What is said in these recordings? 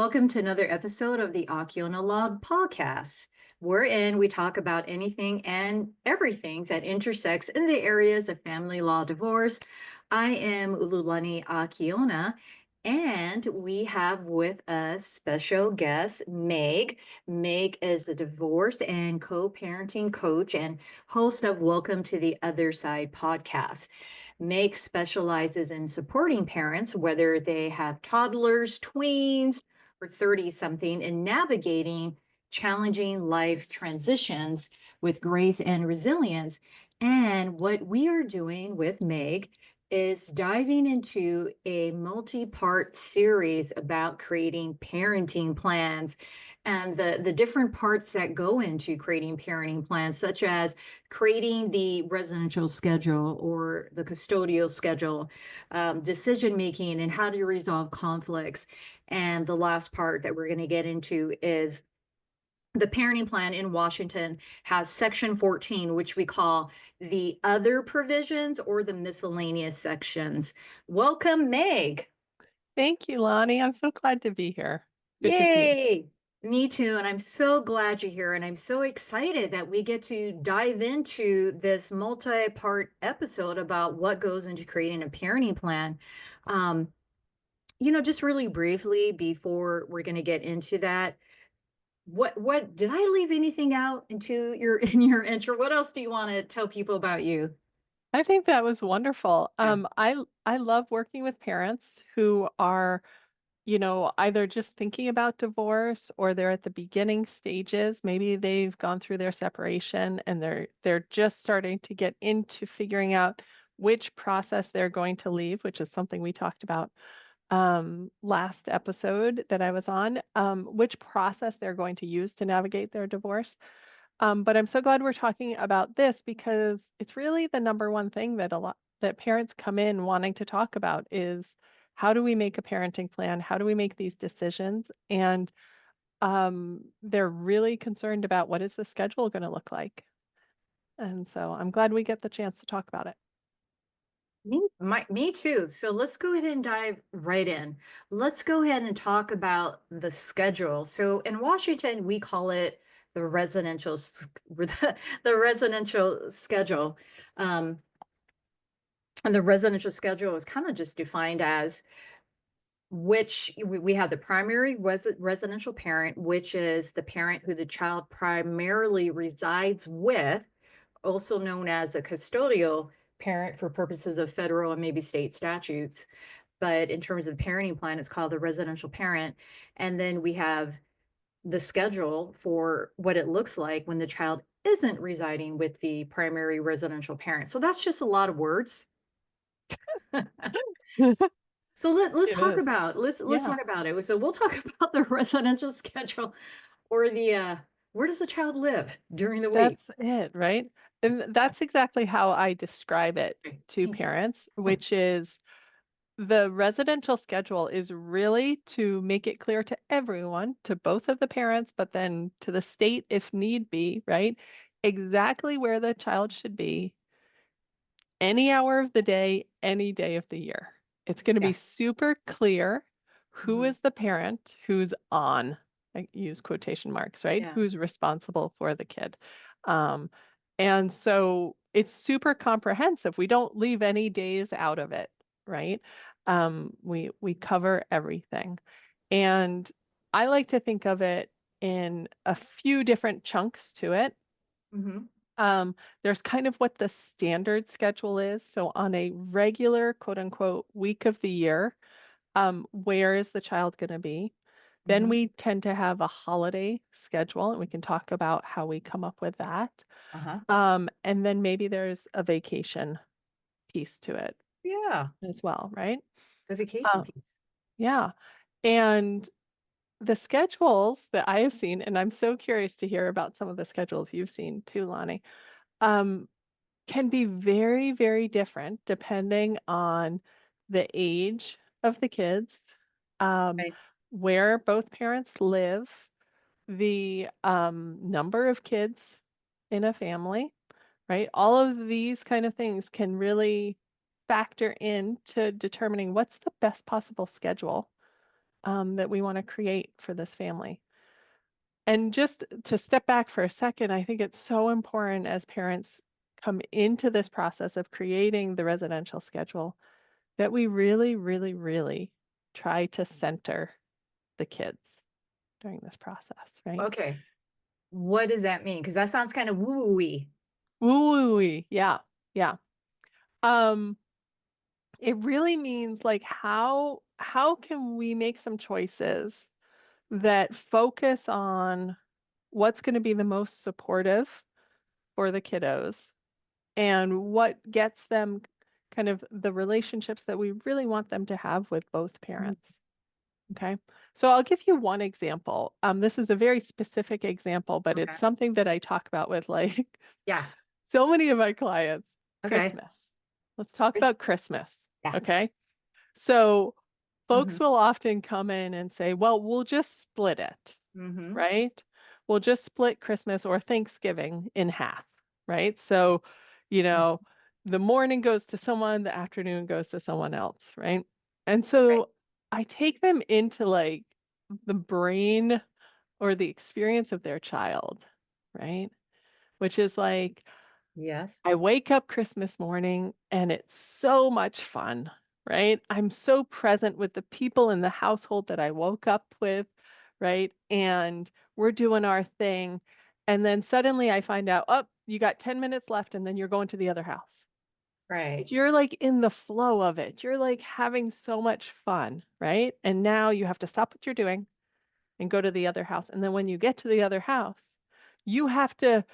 welcome to another episode of the Akiona Law Podcast, wherein we talk about anything and everything that intersects in the areas of family law divorce. I am Ululani Akiona, and we have with us special guest Meg. Meg is a divorce and co-parenting coach and host of Welcome to the Other Side podcast. Meg specializes in supporting parents, whether they have toddlers, tweens, or 30 something, in navigating challenging life transitions with grace and resilience. And what we are doing with Meg is diving into a multi-part series about creating parenting plans and the different parts that go into creating parenting plans, such as creating the residential schedule or the custodial schedule, decision making, and how to resolve conflicts. And the last part that we're going to get into is the parenting plan in Washington has section 14, which we call the other provisions or the miscellaneous sections. Welcome, Meg. Thank you, Lani. I'm so glad to be here. Good to see you. Yay. Me too. And I'm so glad you're here. And I'm so excited that we get to dive into this multi-part episode about what goes into creating a parenting plan. Um, just really briefly before we're going to get into that, what did I leave anything out into your in your intro? What else do you want to tell people about you? I think that was wonderful. Yeah. I love working with parents who are, either just thinking about divorce or they're at the beginning stages. Maybe they've gone through their separation and they're just starting to get into figuring out which process they're going to leave, which is something we talked about last episode that I was on, which process they're going to use to navigate their divorce. But I'm so glad we're talking about this because it's really the number one thing that a lot that parents come in wanting to talk about is how do we make a parenting plan? How do we make these decisions? And they're really concerned about what is the schedule going to look like. And so I'm glad we get the chance to talk about it. Me too. So let's go ahead and dive right in. Let's go ahead and talk about the schedule. So in Washington, we call it the residential schedule. Um, and the residential schedule is kind of just defined as which we have the primary residential parent, which is the parent who the child primarily resides with, also known as a custodial parent for purposes of federal and maybe state statutes. But in terms of the parenting plan, it's called the residential parent. And then we have the schedule for what it looks like when the child isn't residing with the primary residential parent. So that's just a lot of words. So let's It talk is. about let's Yeah, talk about it. So we'll talk about the residential schedule or the where does the child live during the week? that's it, right? And that's exactly how I describe it Okay, to thank you. parents, which is the residential schedule is really to make it clear to everyone, to both of the parents, but then to the state if need be, right? Exactly where the child should be any hour of the day, any day of the year. It's going to Yeah. be super clear who Mhm. is the parent who's on, I use quotation marks, right? Yeah. Who's responsible for the kid. Um, and so it's super comprehensive. We don't leave any days out of it, right? We cover everything. And I like to think of it in a few different chunks to it. Hmm. Um, there's kind of what the standard schedule is. So on a regular quote unquote week of the year, where is the child going to be? Then Hmm. we tend to have a holiday schedule, and we can talk about how we come up with that. Uh-huh. And then maybe there's a vacation piece to it Yeah. as well, right? The vacation Uh, piece. yeah. And the schedules that I have seen, and I'm so curious to hear about some of the schedules you've seen too, Lonnie. Um, can be very, very different depending on the age of the kids, um, Right. where both parents live, the number of kids in a family, right? All of these kind of things can really factor into determining what's the best possible schedule that we want to create for this family. And just to step back for a second, I think it's so important as parents come into this process of creating the residential schedule that we really, really, really try to center the kids during this process, right? Okay. What does that mean? Because that sounds kind of woo-woo-y. Woo-wee, yeah, yeah. Um, it really means like how can we make some choices that focus on what's going to be the most supportive for the kiddos and what gets them kind of the relationships that we really want them to have with both Mhm. parents. Okay. So I'll give you one example. This is a very specific example, but it's Okay. something that I talk about with like Yeah. so many of my clients. Okay. Christmas. Let's talk Chris- about Christmas. Yeah. Okay. So Mm-hmm. folks will often come in and say, well, we'll just split it, Mm-hmm. right? We'll just split Christmas or Thanksgiving in half, right? So, you know, the morning goes to someone, the afternoon goes to someone else, right? And Right. so I take them into like the brain or the experience of their child, right? Which is like, Yes. I wake up Christmas morning and it's so much fun, right? I'm so present with the people in the household that I woke up with, right? And we're doing our thing. And then suddenly I find out, oh, you got 10 minutes left and then you're going to the other house. Right. But you're like in the flow of it. You're like having so much fun, right? And now you have to stop what you're doing and go to the other house. And then when you get to the other house, you have to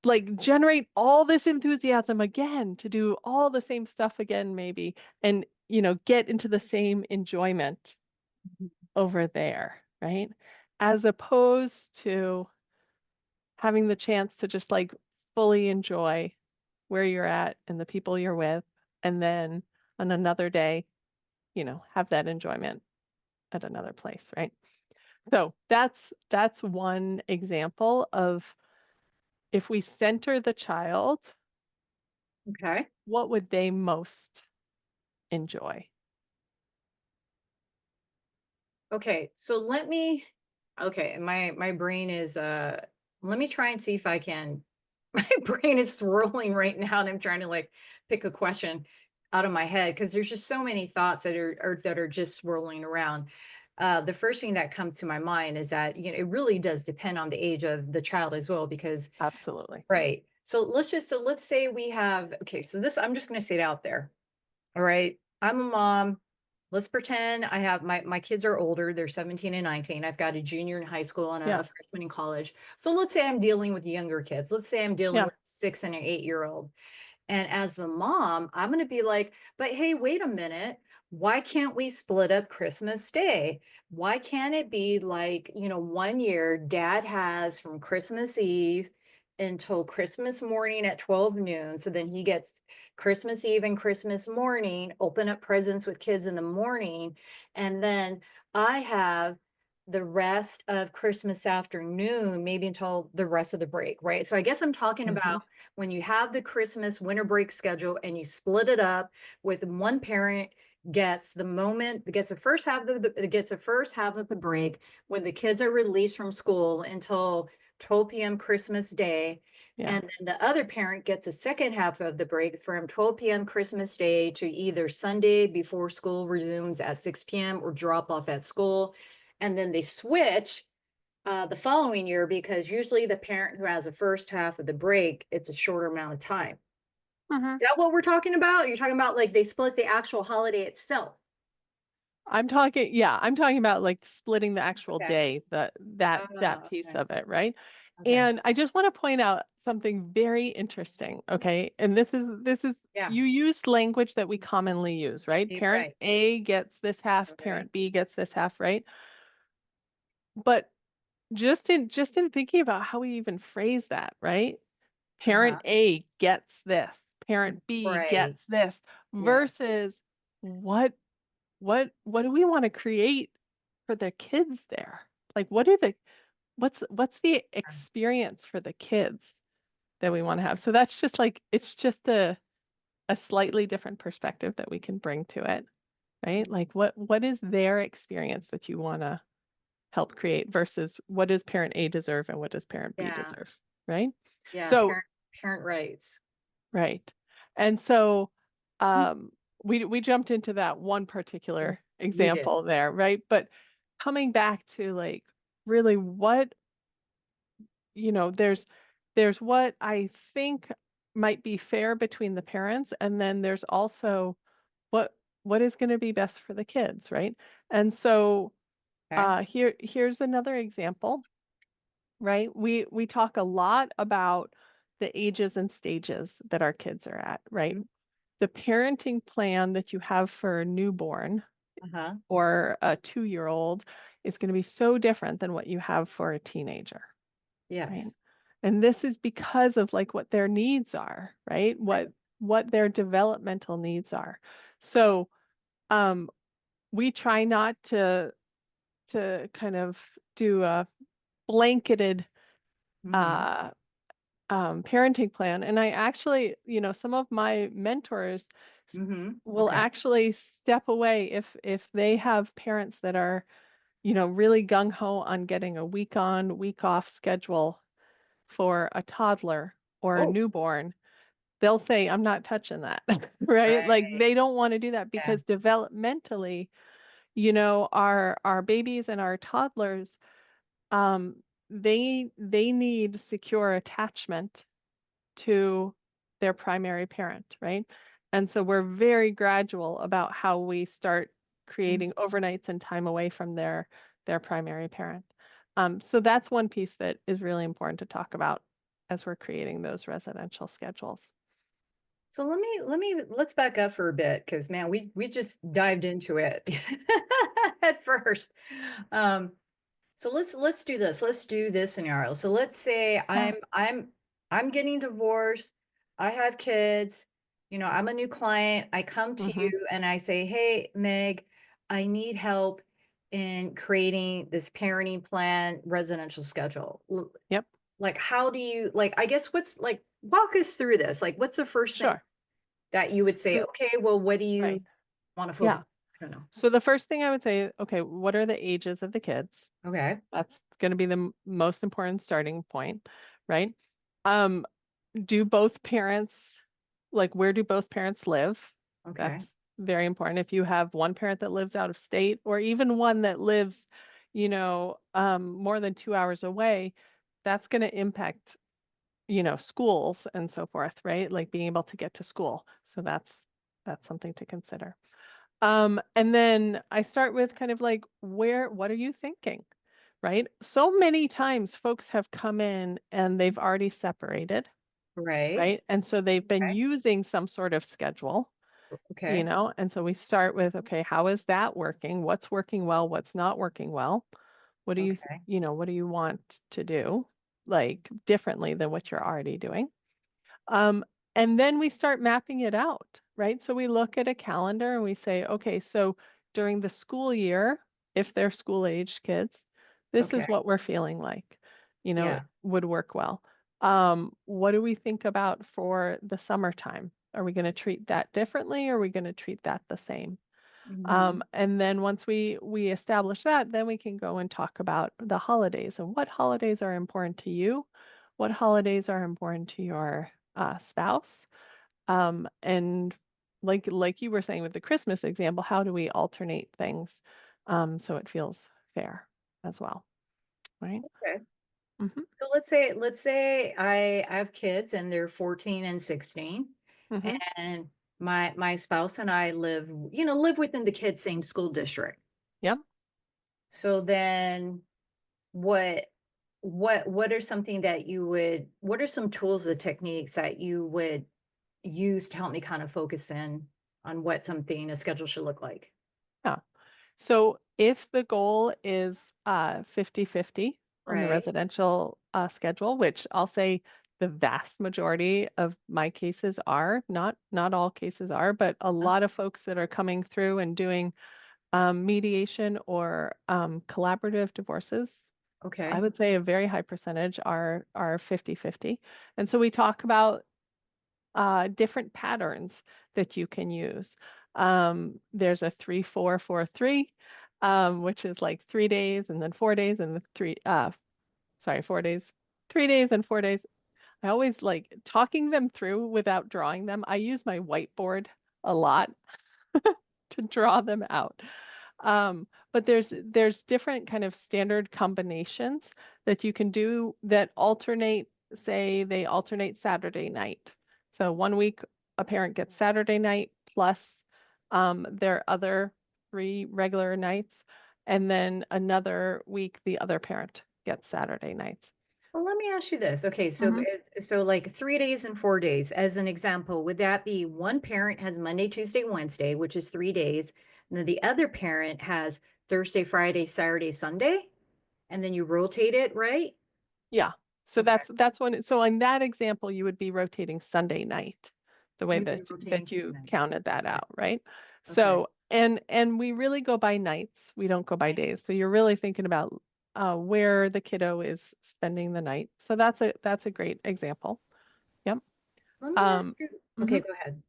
like generate all this enthusiasm again to do all the same stuff again maybe and get into the same enjoyment over there, right? As opposed to having the chance to just like fully enjoy where you're at and the people you're with and then on another day, have that enjoyment at another place, right? So that's one example of if we center the child, Okay. what would they most enjoy? Okay. So okay, my brain is let me try and see if I can my brain is swirling right now and I'm trying to like pick a question out of my head because there's just so many thoughts that are just swirling around. The first thing that comes to my mind is that it really does depend on the age of the child as well because Absolutely. right. So let's say we have okay, so this I'm just going to say it out there. All right. I'm a mom. Let's pretend I have my kids are older. They're 17 and 19. I've got a junior in high school and Yeah. a freshman in college. So let's say I'm dealing with younger kids. Let's say I'm dealing Yeah. with a 6 and an 8-year-old. And as the mom, I'm going to be like, but hey, wait a minute. Why can't we split up Christmas Day? Why can't it be like, one year dad has from Christmas Eve until Christmas morning at 12 noon. So then he gets Christmas Eve and Christmas morning, open up presents with kids in the morning. And then I have the rest of Christmas afternoon, maybe until the rest of the break, right? So I guess I'm talking Hmm. about when you have the Christmas winter break schedule and you split it up with one parent gets the first half of the break when the kids are released from school until 12 p.m. Christmas Day. Yeah. And then the other parent gets a second half of the break from 12 p.m. Christmas Day to either Sunday before school resumes at 6 p.m. or drop off at school. And then they switch the following year because usually the parent who has the first half of the break, it's a shorter amount of time. Hmm. Is that what we're talking about? You're talking about like they split the actual holiday itself. I'm talking about like splitting the actual Okay. day, that piece Okay. of it, right? Okay. And I just want to point out something very interesting, okay? And this is Yeah. you use language that we commonly use, right? You're Parent right. A gets this half, Okay. parent B gets this half, right? But just in thinking about how we even phrase that, right? Parent Uh-huh. A gets this, parent B Right. gets this, Yes. versus what what do we want to create for the kids there? Like what's the experience for the kids that we want to have? So that's just like it's just a slightly different perspective that we can bring to it. right? Like what is their experience that you want to help create versus what does parent A deserve and what does parent B Yeah. deserve, right? Yeah. So, Parent rights. right. And so Mm, um we jumped into that one mm, particular we did. example there, right? But coming back to like really what, there's what I think might be fair between the parents, and then there's also what what is going to be best for the kids, right? And so Okay. here's another example, right? We talk a lot about the ages and stages that our kids are at, right? Mhm. The parenting plan that you have for a newborn Uh-huh. or a 2-year-old is going to be so different than what you have for a teenager, right? Yes. And this is because of like what their needs are, right? What their developmental needs are. So, um, we try not to kind of do a blanketed Mm-hmm. uh parenting plan. And I actually, some of my mentors Mm-hmm. will Okay. actually step away if they have parents that are, really gung ho on getting a week on, week off schedule for a toddler or a Oh, newborn. They'll say, I'm not touching that, right? Like right. they don't want to do that Yeah. because developmentally, our babies and our toddlers, um, they need secure attachment to their primary parent, right? And so we're very gradual about how we start Mhm. creating overnights and time away from their primary parent. So that's one piece that is really important to talk about as we're creating those residential schedules. So let's back up for a bit because man, we just dived into it at first. Um, so let's do this. Let's do this scenario. So let's say Yeah. I'm getting divorced. I have kids. I'm a new client. I come to Hmm. you and I say, "Hey, Meg, I need help in creating this parenting plan residential schedule." Yep. Like, how do you like? I guess what's like walk us through this. Like, what's the first thing Sure. that you would say, So, okay, well, what do right. you want to focus? Yeah. I don't know. So the first thing I would say, okay, what are the ages of the kids? Okay. That's going to be the most important starting point, right? Um, do both parents, like where do both parents live? Okay. That's very important. If you have one parent that lives out of state or even one that lives, more than 2 hours away, that's going to impact, schools and so forth, right? Like being able to get to school. So that's something to consider. And then I start with kind of like what are you thinking? Right? So many times folks have come in and they've already separated, Right. right? And so they've been Okay. using some sort of schedule, Okay. and so we start with, okay, how is that working? What's working well? What's not working well? What do you, Okay. what do you want to do like differently than what you're already doing? Um, and then we start mapping it out, right? So we look at a calendar and we say, okay, so during the school year, if they're school aged kids, this Okay. is what we're feeling like, Yeah. it would work well. What do we think about for the summertime? Are we going to treat that differently? Or are we going to treat that the same? Hmm. And then once we establish that, then we can go and talk about the holidays and what holidays are important to you, what holidays are important to your spouse, and like you were saying with the Christmas example, how do we alternate things so it feels fair as well, right? Okay. Mm-hmm. So let's say I have kids and they're 14 and 16, Mm-hmm. and my spouse and I live within the kids' same school district. Yep. So then what what are something that you would what are some tools or techniques that you would use to help me kind of focus in on what something a schedule should look like? Yeah. So if the goal is 50-50 on the Right. residential schedule, which I'll say the vast majority of my cases are, not all cases are, but a Uh, lot of folks that are coming through and doing mediation or collaborative divorces, I Okay. would say a very high percentage are 50-50. And so we talk about different patterns that you can use. There's a 3-4-4-3, which is like 3 days and then 4 days and the sorry, 4 days, 3 days and 4 days. I always like talking them through without drawing them. I use my whiteboard a lot to draw them out. But there's different kind of standard combinations that you can do that alternate, say they alternate Saturday night. So one week a parent gets Saturday night plus their other 3 regular nights, and then another week the other parent gets Saturday nights. Well, let me ask you this. Okay, so Hmm. so like 3 days and 4 days, as an example, would that be one parent has Monday, Tuesday, Wednesday, which is 3 days, and then the other parent has Thursday, Friday, Saturday, Sunday, and then you rotate it, right? Yeah. So Okay, that's when so in that example you would be rotating Sunday night, the way you'd be that rotating you Sunday. counted that Okay, out, right? okay, So and we really go by nights. We don't go by right. days. So you're really thinking about where the kiddo is spending the night. So that's a great example. Yep. Let me ask Um, you. Okay, mhm. go ahead.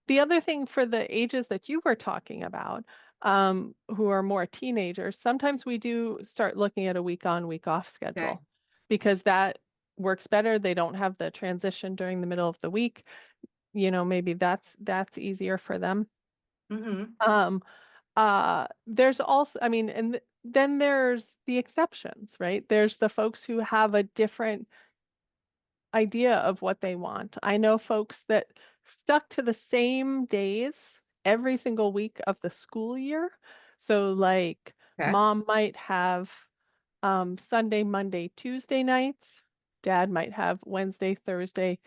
The other thing for the ages that you were talking about, who are more teenagers, sometimes we do start looking at a week on, week off Okay. schedule because that works better. They don't have the transition during the middle of the week. Maybe that's easier for them. Mm-hmm. Um, there's also, I mean, and then there's the exceptions, right? There's the folks who have a different idea of what they want. I know folks that stuck to the same days every single week of the school year. So like Okay. mom might have Sunday, Monday, Tuesday nights. Dad might have Wednesday, Thursday,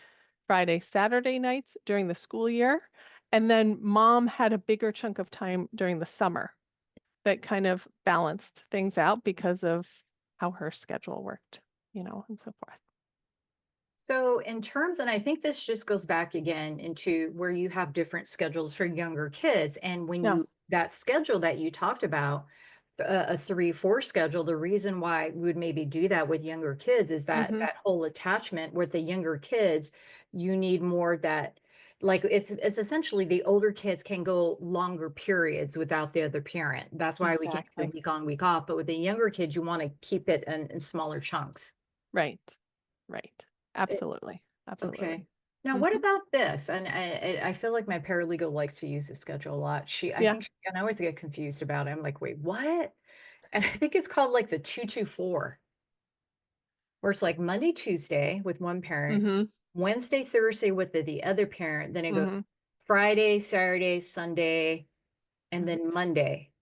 Friday, Saturday nights during the school year. And then mom had a bigger chunk of time during the summer that kind of balanced things out because of how her schedule worked, and so forth. So in terms, and I think this just goes back again into where you have different schedules for younger kids. And when Yeah. that schedule that you talked about, a 3-4 schedule, the reason why we would maybe do that with younger kids is that Hmm. that whole attachment with the younger kids, you need more that, like it's essentially the older kids can go longer periods without the other parent. That's why we can't do the Exactly. week on, week off. But with the younger kids, you want to keep it in smaller chunks. Right. Right. Absolutely. Okay. Absolutely. Now, Hmm. what about this? And I feel like my paralegal likes to use the schedule a lot. I Yeah. think, and I always get confused about it. I'm like, wait, what? And I think it's called like the 2-2-4, where it's like Monday, Tuesday with one parent, Hmm. Wednesday, Thursday with the other parent. Then it goes Hmm. Friday, Saturday, Sunday, and Hmm. then Monday.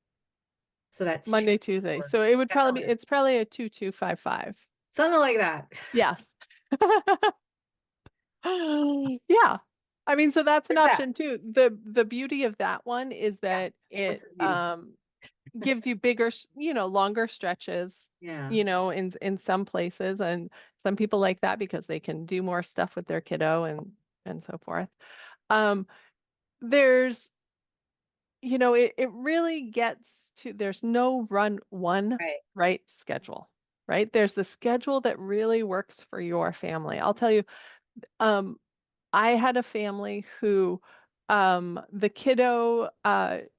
So that's two, Monday, Tuesday. 4. So it would That's probably how be, it is. it's probably a 2-2-5-5. Something like that. Yes. Yeah. I mean, so that's an Like that. option too. The beauty of that one is Yeah. that What's it the beauty? gives you bigger, longer stretches, Yeah. in some places, and some people like that because they can do more stuff with their kiddo and so forth. Um, there's it really gets to there's no run one Right. right schedule, right? There's the schedule that really works for your family. I'll tell you, um, I had a family who the kiddo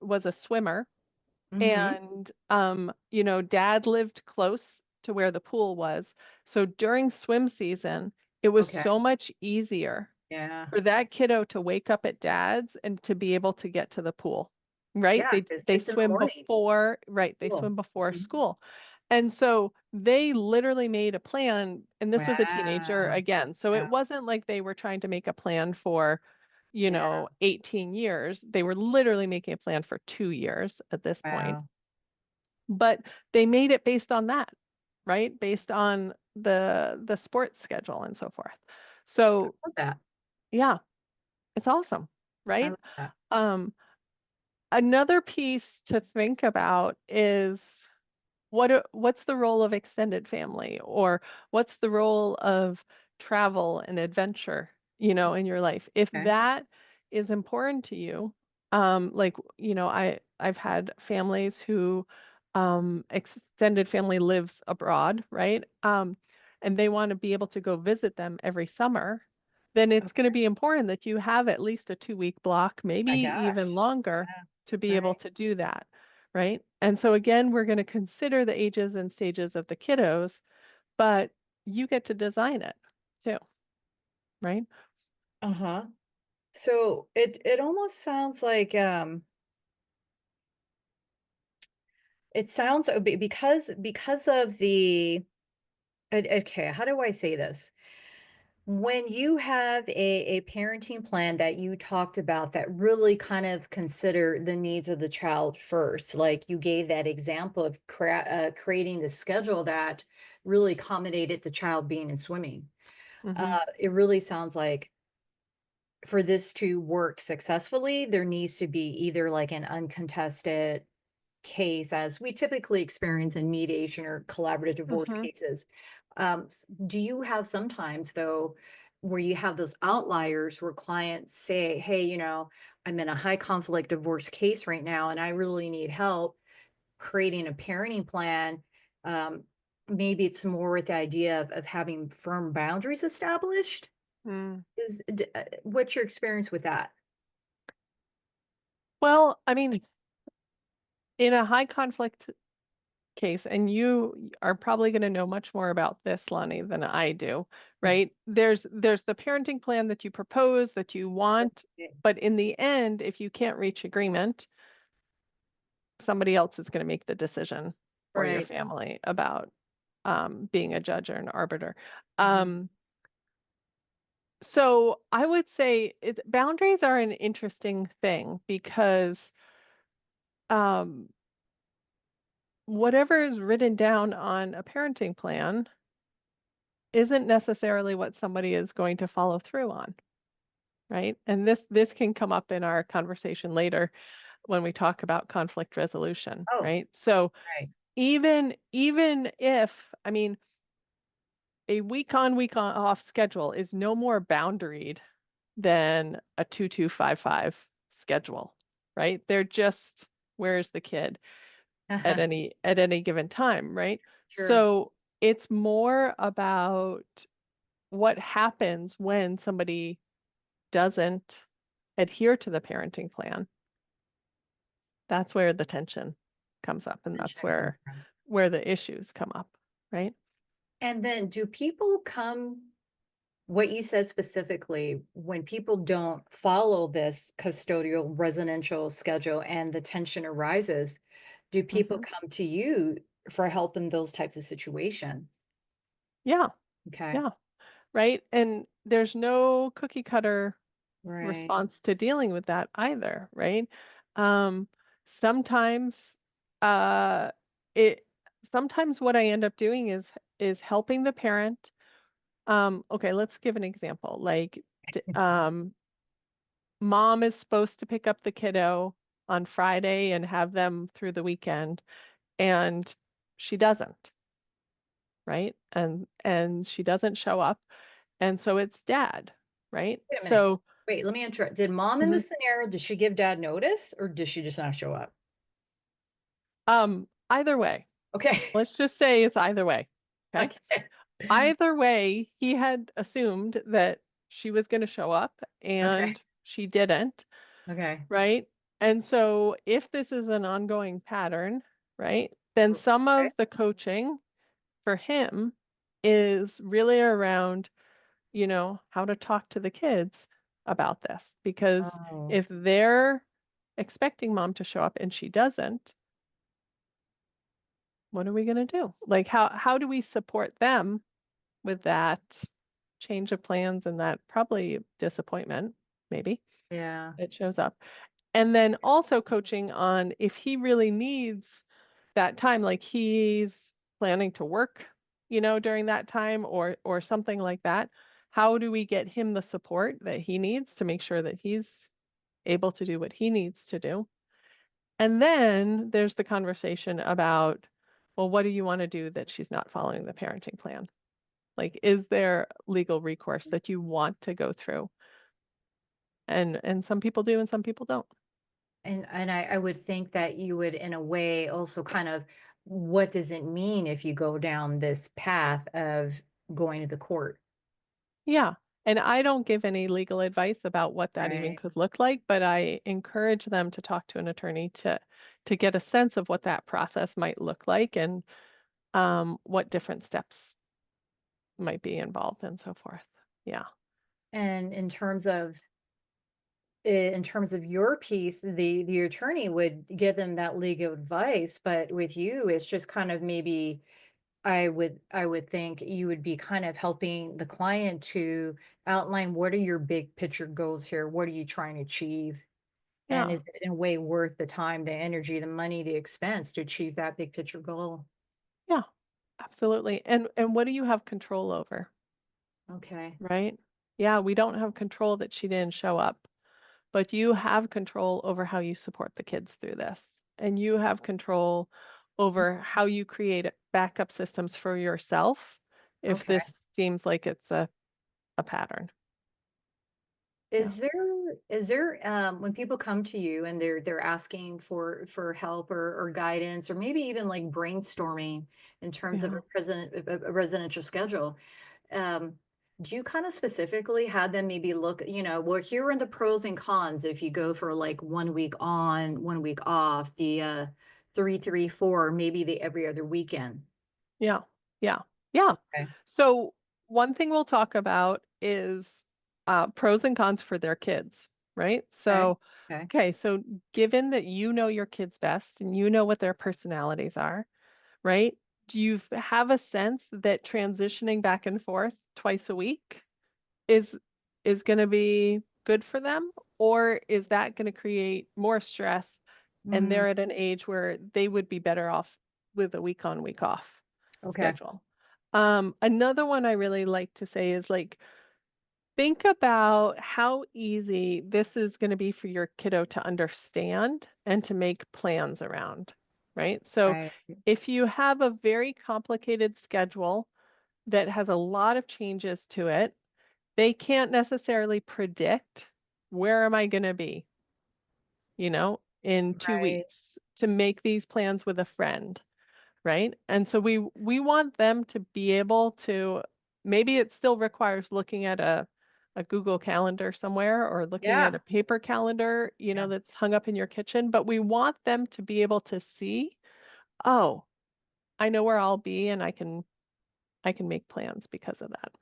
was a swimmer, Mm-hmm. and dad lived close to where the pool was. So during swim season, it was Okay. so much easier Yeah. for that kiddo to wake up at dad's and to be able to get to the pool, right? Yeah, They they it's in the swim morning. before, right? They Cool. swim before Mhm. school. And so they literally made a plan, and this was a teenager Wow. again. So Yeah, it wasn't like they were trying to make a plan for, yeah, 18 years. They were literally making a plan for 2 years at this point. wow. But they made it based on that, right? Based on the sports schedule and so forth. I So love that. yeah, it's awesome, I right? love that. Um, Another piece to think about is what's the role of extended family, or what's the role of travel and adventure, in your life. If Okay. that is important to you, like, I've had families who extended family lives abroad, right? And they want to be able to go visit them every summer. then it's going to be important that you have at least a 2-week block, maybe My even gosh. longer, Yeah. to be able Right. to do that, right? And so again, we're going to consider the ages and stages of the kiddos, but you get to design it too, right? Uh-huh. So it almost sounds like it sounds because of the okay, how do I say this? When you have a parenting plan that you talked about that really kind of consider the needs of the child first, like you gave that example of creating the schedule that really accommodated the child being in swimming. Mhm. It really sounds like for this to work successfully, there needs to be either like an uncontested case, as we typically experience in mediation or collaborative divorce Mhm. cases. Do you have sometimes, though, where you have those outliers where clients say, hey, I'm in a high conflict divorce case right now, and I really need help creating a parenting plan? Um, Maybe it's more with the idea of having firm boundaries established. Mm. What's your experience with that? Well, I mean, in a high conflict case, and you are probably going to know much more about this, Lonnie, than I do, right? There's the parenting plan that you propose that you want, but in the end, if you can't reach agreement, somebody else is going to make the decision for your Right. family about being a judge or an arbiter. Mhm. Um, so I would say boundaries are an interesting thing because um, whatever is written down on a parenting plan isn't necessarily what somebody is going to follow through on, right? And this can come up in our conversation later when we talk about conflict resolution, Oh, right? So right. even if, I mean, a week on week on off schedule is no more boundaried than a 2255 schedule, right? They're just where's the kid at any given time, right? Sure. So it's more about what happens when somebody doesn't adhere to the parenting plan. That's where the tension comes up, and that's Tension comes from. where the issues come up, right? And then do people come what you said specifically, when people don't follow this custodial residential schedule and the tension arises, do people Hmm. come to you for help in those types of situation? Yeah, Okay. yeah, right. And there's no cookie cutter Right. response to dealing with that either, right? Um, sometimes uh, it sometimes what I end up doing is helping the parent. Okay, let's give an example. Like, mom is supposed to pick up the kiddo on Friday and have them through the weekend, and she doesn't, right? And she doesn't show up, and so it's dad, right? Wait a minute. So, Wait, let me interrupt. Did mom in mhm, this scenario, did she give dad notice or did she just not show up? either way, Okay. let's just say it's either way. Okay. Okay. Either way, he had assumed that she was going to show up Okay. and she didn't, Okay. right? And so if this is an ongoing pattern, right, then some Okay. of the coaching for him is really around, how to talk to the kids about this. Because Oh, if they're expecting mom to show up and she doesn't, what are we going to do? Like how do we support them with that change of plans and that probably disappointment, maybe yeah. it shows up. And then also coaching on if he really needs that time, like he's planning to work, during that time or something like that. How do we get him the support that he needs to make sure that he's able to do what he needs to do? And then there's the conversation about, well, what do you want to do that she's not following the parenting plan? Like, is there legal recourse that you want to go through? And some people do and some people don't. And I would think that you would, in a way, also kind of what does it mean if you go down this path of going to the court? Yeah. And I don't give any legal advice about what that even Right. could look like, but I encourage them to talk to an attorney to get a sense of what that process might look like and what different steps might be involved and so forth. Yeah. And in terms of your piece, the attorney would give them that legal advice, but with you, it's just kind of maybe I would think you would be kind of helping the client to outline what are your big picture goals here? What are you trying to achieve? And Yeah. is it in a way worth the time, the energy, the money, the expense to achieve that big picture goal? Yeah. Absolutely. And what do you have control over, Okay. right? Yeah, we don't have control that she didn't show up, but you have control over how you support the kids through this. And you have control over how you create backup systems for yourself if Okay. this seems like it's a pattern. Yeah. Is there when people come to you and they're asking for help or guidance or maybe even like brainstorming in terms of Yeah. a residential schedule, um, do you kind of specifically have them maybe look, well, here are the pros and cons if you go for like 1 week on, 1 week off, the 3-3-4, maybe the every other weekend. Yeah. Yeah. Yeah. Okay. So one thing we'll talk about is pros and cons for their kids, right? Okay. So, Okay. okay, so given that you know your kids best and you know what their personalities are, right? Do you have a sense that transitioning back and forth twice a week is is going to be good for them, or is that going to create more stress and Mm, they're at an age where they would be better off with a week on, week off okay. schedule? Another one I really like to say is like, think about how easy this is going to be for your kiddo to understand and to make plans around, right? So Right. if you have a very complicated schedule that has a lot of changes to it, they can't necessarily predict where am I going to be, in two Right. weeks to make these plans with a friend, right? And so we want them to be able to, maybe it still requires looking at a Google Calendar somewhere or looking at Yeah. a paper calendar, Yeah. that's hung up in your kitchen, but we want them to be able to see, oh, I know where I'll be and I can make plans because of that.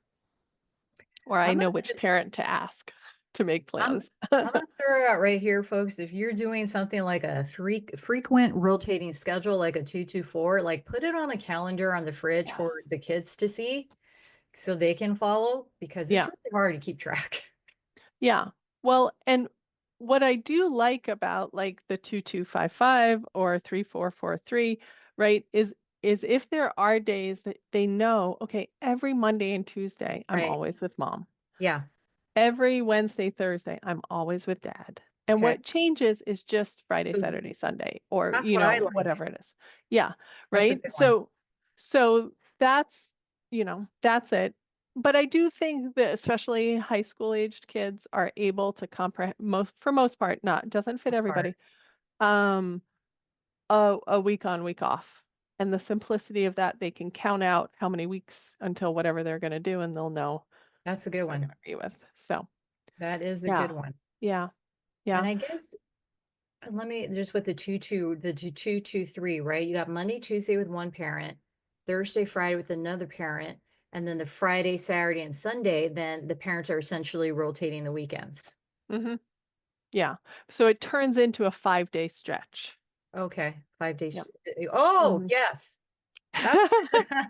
Or I I'm gonna know which just parent to ask to make I'm plans. I'm gonna throw it out right here, folks. If you're doing something like a frequent rotating schedule, like a 2-2-4, like put it on a calendar on the fridge Yes. for the kids to see so they can follow because it's Yeah. really hard to keep track. Yeah. Well, and what I do like about like the 2255 or 3443, right, is if there are days that they know, okay, every Monday and Tuesday, I'm Right. always with mom. Yeah. Every Wednesday, Thursday, I'm always with dad. And Okay. what changes is just Friday, So Saturday, Sunday, or, that's what I like. whatever it is. Yeah, That's a right? good one. So that's, that's it. But I do think that especially high school aged kids are able to comprehend for most part, not doesn't fit That's part. everybody, um, a week on, week off. And the simplicity of that, they can count out how many weeks until whatever they're going to do, and they'll know That's a good who they're going one. to be with. So That is a yeah. good one. Yeah. Yeah. And I guess let me just with the 2-2-3, right? You got Monday, Tuesday with one parent, Thursday, Friday with another parent, and then the Friday, Saturday, and Sunday, then the parents are essentially rotating the weekends. Mhm. Yeah. So it turns into a 5-day stretch. Okay, 5 days. Yep. Oh, Mhm. yes. That's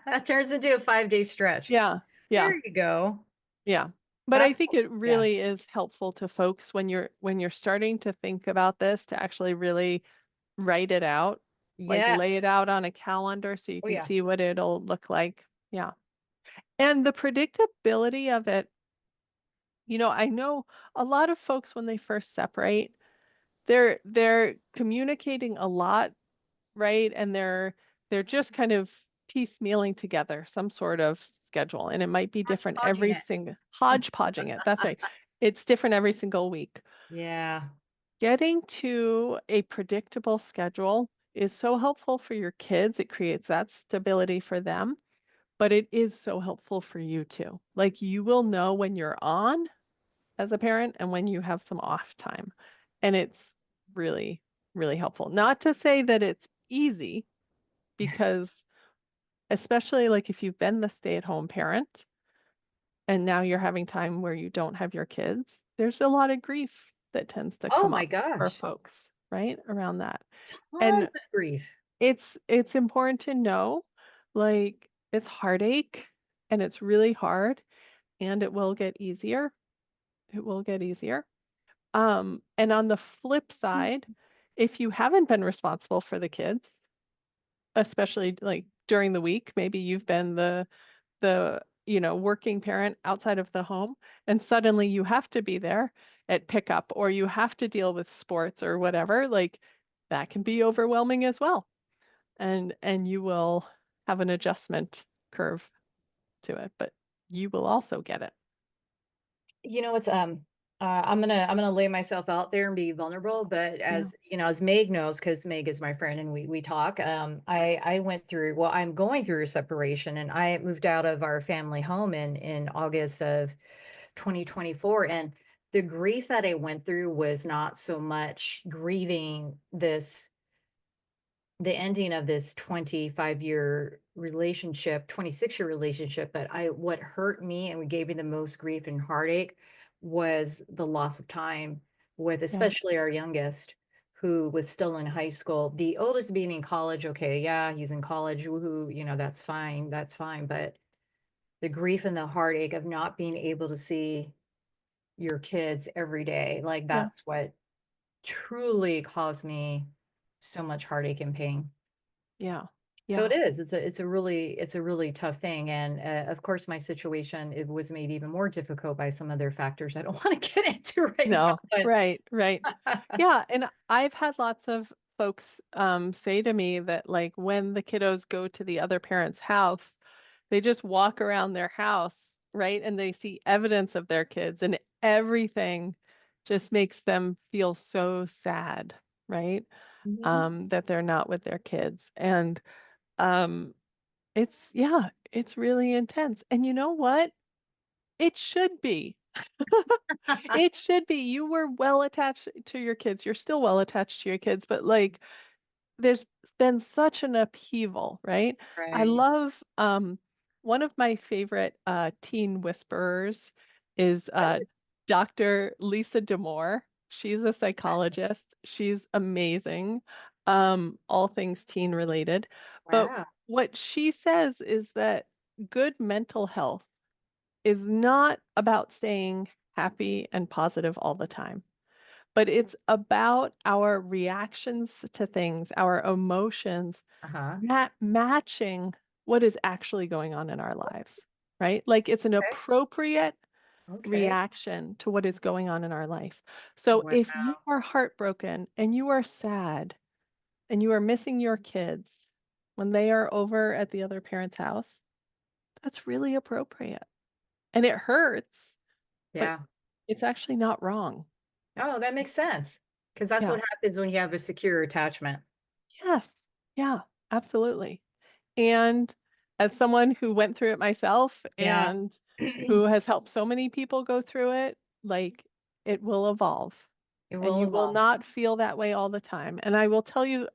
that turns into a 5 day stretch. Yeah. Yeah. There you go. Yeah. But I That's think it yeah. really is helpful to folks when you're starting to think about this to actually really write it out, like lay it Yes. out on a calendar so you Oh can yeah. see what it'll look like. Yeah. And the predictability of it, I know a lot of folks when they first separate, they're communicating a lot, right? And they're just kind of piecemealing together some sort of schedule, and it might be different Hodgepodging every it. single hodgepodging it. That's right. It's different every single week. Yeah. Getting to a predictable schedule is so helpful for your kids. It creates that stability for them, but it is so helpful for you too. Like you will know when you're on as a parent and when you have some off time. And it's really, really helpful. Not to say that it's easy, because especially like if you've been the stay-at-home parent and now you're having time where you don't have your kids, there's a lot of grief that tends to Oh come my up for gosh, folks, right? Around that. tons And of grief. it's important to know, like, it's heartache and it's really hard, and it will get easier. It will get easier. And on the flip side, if you haven't been responsible for the kids, especially like during the week, maybe you've been the working parent outside of the home, and suddenly you have to be there at pickup or you have to deal with sports or whatever, like that can be overwhelming as well. And you will have an adjustment curve to it, but you will also get it. You know, it's I'm gonna lay myself out there and be vulnerable, but Yeah. as you know, as Meg knows, because Meg is my friend and we talk, I went through, well, I'm going through a separation, and I moved out of our family home in August of 2024. And the grief that I went through was not so much grieving the ending of this 25-year relationship, 26-year relationship, but I what hurt me and gave me the most grief and heartache was the loss of time with Yeah. especially our youngest, who was still in high school. The oldest being in college, okay, yeah, he's in college, woohoo, that's fine. But the grief and the heartache of not being able to see your kids every day, like Yeah. that's what truly caused me so much heartache and pain. Yeah. So Yeah. it is. It's a really tough thing, and of course, my situation, it was made even more difficult by some other factors I don't want to get into right No. now. Right. Right. But Yeah. And I've had lots of folks say to me that like when the kiddos go to the other parent's house, they just walk around their house, right? And they see evidence of their kids, and everything just makes them feel so sad, right? Mhm. That they're not with their kids. And um, yeah, it's really intense. And you know what? It should be. It should be. You were well attached to your kids. You're still well attached to your kids, but like there's been such an upheaval, right? I Right. love one of my favorite teen whisperers is Dr. Lisa Damore. She's a psychologist. She's amazing. All things teen related. But Wow. what she says is that good mental health is not about staying happy and positive all the time, but it's about our reactions to things, our emotions Uh-huh. matching what is actually going on in our lives, right? Like it's an Okay. appropriate Okay. reaction to what is going on in our life. So Wow. if you are heartbroken and you are sad and you are missing your kids when they are over at the other parent's house, that's really appropriate. And it hurts, but Yeah. it's actually not wrong. Oh, that makes sense. Because that's Yeah. what happens when you have a secure attachment. Yes. Yeah, absolutely. And as someone who went through it myself Yeah. and who has helped so many people go through it, like it will evolve It and will you will evolve. not feel that way all the time. And I will tell you,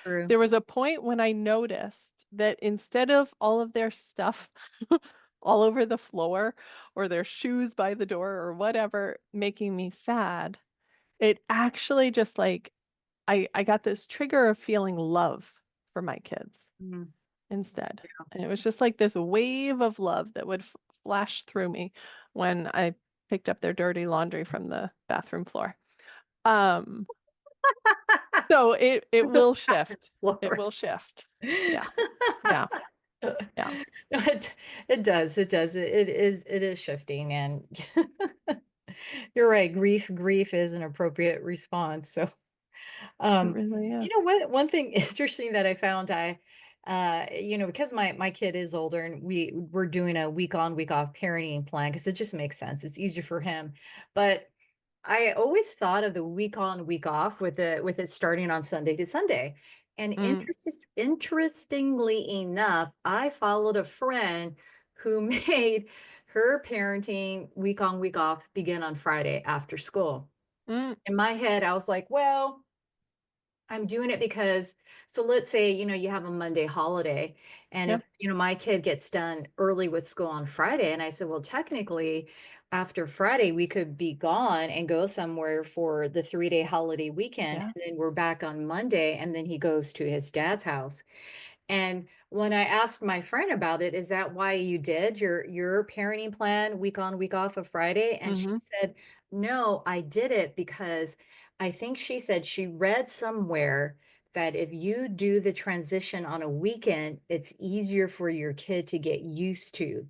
True. there was a point when I noticed that instead of all of their stuff all over the floor or their shoes by the door or whatever making me sad, it actually just like I got this trigger of feeling love for my kids Mhm. instead. And it was just like this wave of love that would flash through me when I picked up their dirty laundry from the bathroom floor. Um, so it The will bathroom shift. It floor. will shift. Yeah. Yeah. Yeah. It does, it does. It is shifting, and you're right, grief is an appropriate response. So, It um, really you is. know what? One thing interesting that I found, because my kid is older, and we're doing a week on, week off parenting plan because it just makes sense. It's easier for him. But I always thought of the week on, week off with it starting on Sunday to Sunday. And Mm, interestingly enough, I followed a friend who made her parenting week on, week off begin on Friday after school. mm, In my head, I was like, well, I'm doing it because, so let's say, you have a Monday holiday, and yeah, if, my kid gets done early with school on Friday, and I said, well, technically, after Friday, we could be gone and go somewhere for the 3-day holiday weekend. yeah. And then we're back on Monday, and then he goes to his dad's house. And when I asked my friend about it, is that why you did your parenting plan week on, week off of Friday? And she Mm-hmm. said, no, I did it because I think she said she read somewhere that if you do the transition on a weekend, it's easier for your kid to get used to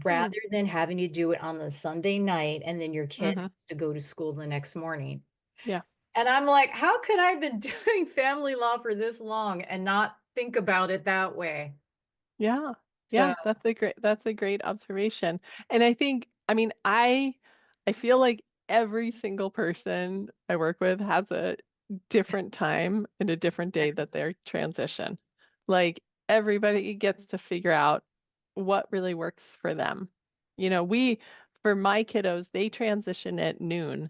Mm, rather than having to do it on the Sunday night and then your kid mm-hmm. has to go to school the next morning. Yeah. And I'm like, how could I have been doing family law for this long and not think about it that way? Yeah. So, Yeah, that's a great observation. And I think, I mean, I feel like every single person I work with has a different time and a different day that they're transition. Like everybody gets to figure out what really works for them. For my kiddos, they transition at noon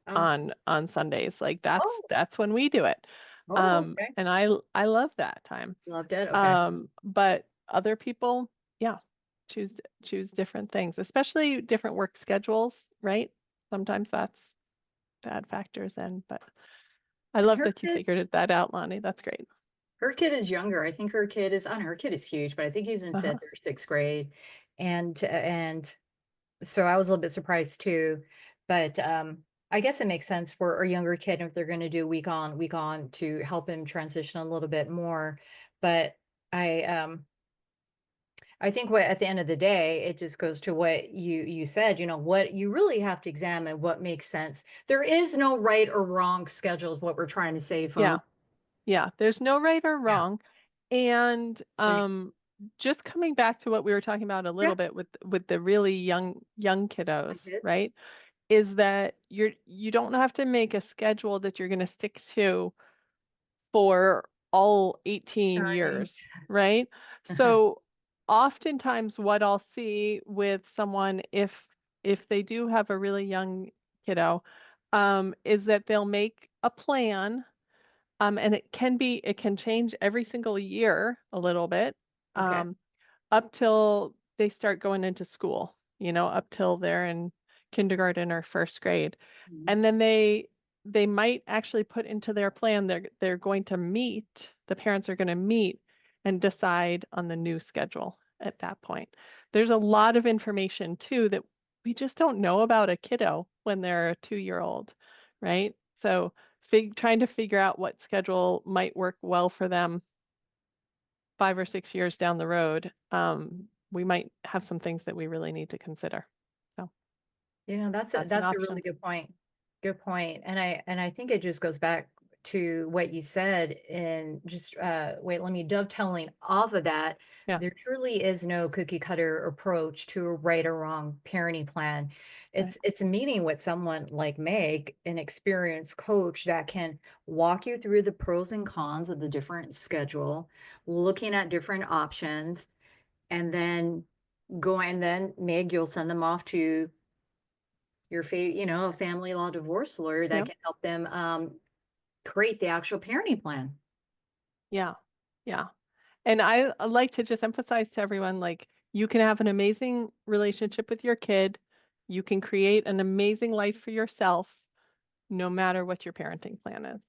oh, on Sundays. Like oh, that's when we do it. oh, okay. And I love that time. Loved it. Okay. But other people, yeah, choose different things, especially different work schedules, right? Sometimes that factors in, but I And love that you figured that out, Lonnie. That's great. her kid is younger. I think her kid is, I don't know, her kid is huge, but I think he's in Uh-huh. fifth or sixth grade. And so I was a little bit surprised too. But I guess it makes sense for a younger kid if they're going to do week on to help him transition a little bit more. But I think what at the end of the day, it just goes to what you said, what you really have to examine what makes sense. There is no right or wrong schedule is what we're trying to say, Yeah. folks. Yeah. There's no right or Yeah. wrong. And There's just coming back to what we were talking about a yeah, little bit with the really young my kiddos, kids. right? Is that you don't have to make a schedule that you're going to stick to for all 18 Time. years, right? So oftentimes what I'll see with someone if they do have a really young kiddo, is that they'll make a plan, and it can change every single year a little bit, Okay. um, up till they start going into school, up till they're in kindergarten or first grade. Mhm. And then they might actually put into their plan they're going to meet, the parents are going to meet and decide on the new schedule at that point. There's a lot of information too that we just don't know about a kiddo when they're a 2-year old, right? So trying to figure out what schedule might work well for them 5 or 6 years down the road, we might have some things that we really need to consider. So that's an That's a really option. good point. Good point. And I think it just goes back to what you said and just wait, let me dovetailing off of that. Yeah, There truly is no cookie cutter approach to a right or wrong parenting plan. right. It's a meeting with someone like Meg, an experienced coach that can walk you through the pros and cons of the different schedule, looking at different options, and then Meg, you'll send them off to a family law divorce lawyer that Yeah, can help them create the actual parenting plan. yeah, yeah. And I like to just emphasize to everyone, like, you can have an amazing relationship with your kid. You can create an amazing life for yourself, no matter what your parenting plan is,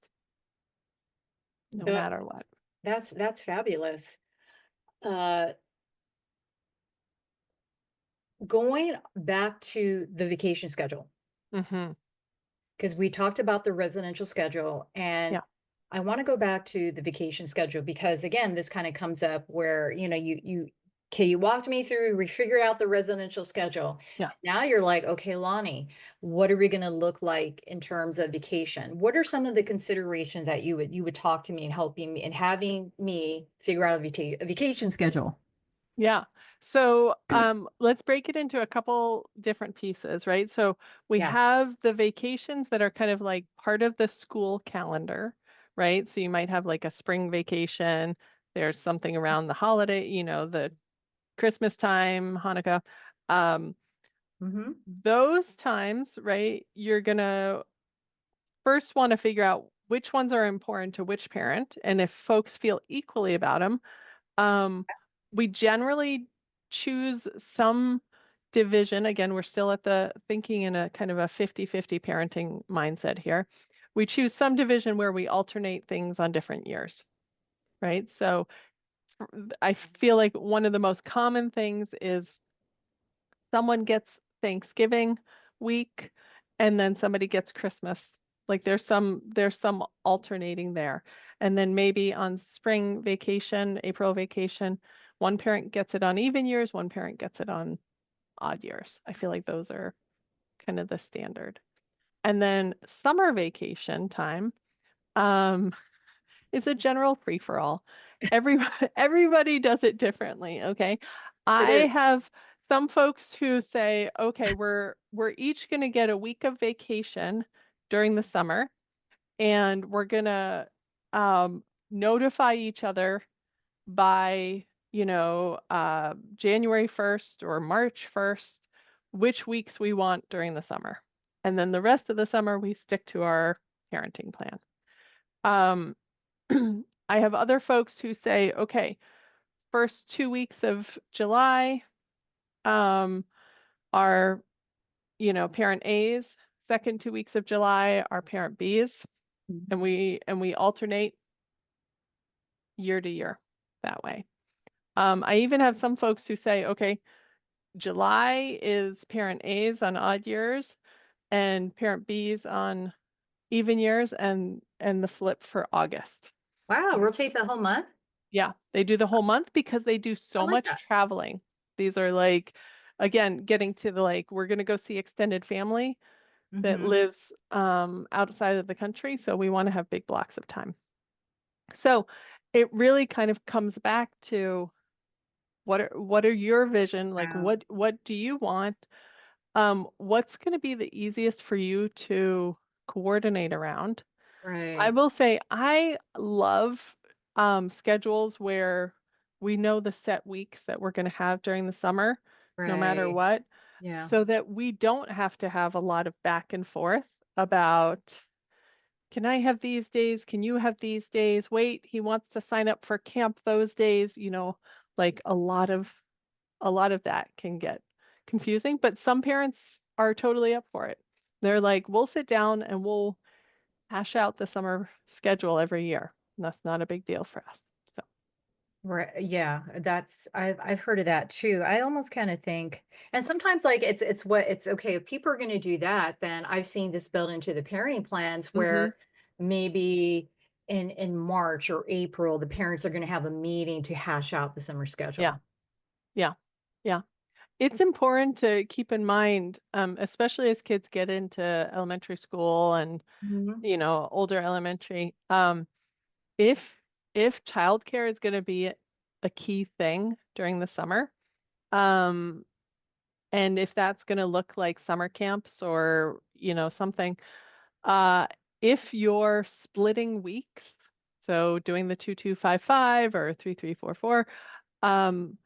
no But matter what. that's fabulous. Uh, Going back to the vacation schedule, Mm-hmm. because we talked about the residential schedule, and Yeah, I want to go back to the vacation schedule because again, this kind of comes up where, okay, you walked me through, we figured out the residential schedule. yeah. Now you're like, okay, Lonnie, what are we going to look like in terms of vacation? What are some of the considerations that you would talk to me and helping me and having me figure out a vacation schedule? Yeah. So let's break it into a couple different pieces, right? So we Yeah. have the vacations that are kind of like part of the school calendar, right? So you might have like a spring vacation. There's something around the holiday, the Christmas time, Hanukkah. Um, Mm-hmm. those times, right, you're gonna first want to figure out which ones are important to which parent, and if folks feel equally about them. We generally choose some division. Again, we're still at the thinking in a kind of a 50-50 parenting mindset here. We choose some division where we alternate things on different years, right? So I feel like one of the most common things is someone gets Thanksgiving week and then somebody gets Christmas. Like there's some alternating there. And then maybe on spring vacation, April vacation, one parent gets it on even years, one parent gets it on odd years. I feel like those are kind of the standard. And then summer vacation time, um, it's a general free for all. Everybody, everybody does it differently, okay? It I is. have some folks who say, okay, we're each going to get a week of vacation during the summer, and we're going to um, notify each other by, January 1st or March 1st, which weeks we want during the summer. And then the rest of the summer, we stick to our parenting plan. Um, I have other folks who say, okay, first 2 weeks of July um, are, parent A's, second 2 weeks of July are parent B's, and Mhm. we alternate year to year that way. I even have some folks who say, okay, July is parent A's on odd years and parent B's on even years, and the flip for August. Wow, rotate the whole month? Yeah, they do the whole month because they do I so like much that. traveling. These are like, again, getting to the like, we're going to go see extended family that Mm-hmm. lives outside of the country. So we want to have big blocks of time. So it really kind of comes back to what are your vision? Like Wow. what do you want? What's going to be the easiest for you to coordinate around? I Right. will say I love schedules where we know the set weeks that we're going to have during the summer, no matter Right. what, Yeah. so that we don't have to have a lot of back and forth about, can I have these days? Can you have these days? Wait, he wants to sign up for camp those days, like a lot of that can get confusing, but some parents are totally up for it. They're like, we'll sit down and we'll hash out the summer schedule every year. And that's not a big deal for us. So, Right. Yeah, I've heard of that too. I almost kind of think, and sometimes like it's okay if people are going to do that, then I've seen this built into the parenting plans hmm where maybe in March or April the parents are going to have a meeting to hash out the summer yeah, schedule. yeah, yeah. It's important to keep in mind, especially as kids get into elementary school and, Mhm. older elementary, if childcare is going to be a key thing during the summer, um, and if that's going to look like summer camps or, something, Uh, if you're splitting weeks, so doing the 2-2-5-5 or 3-3-4-4, um,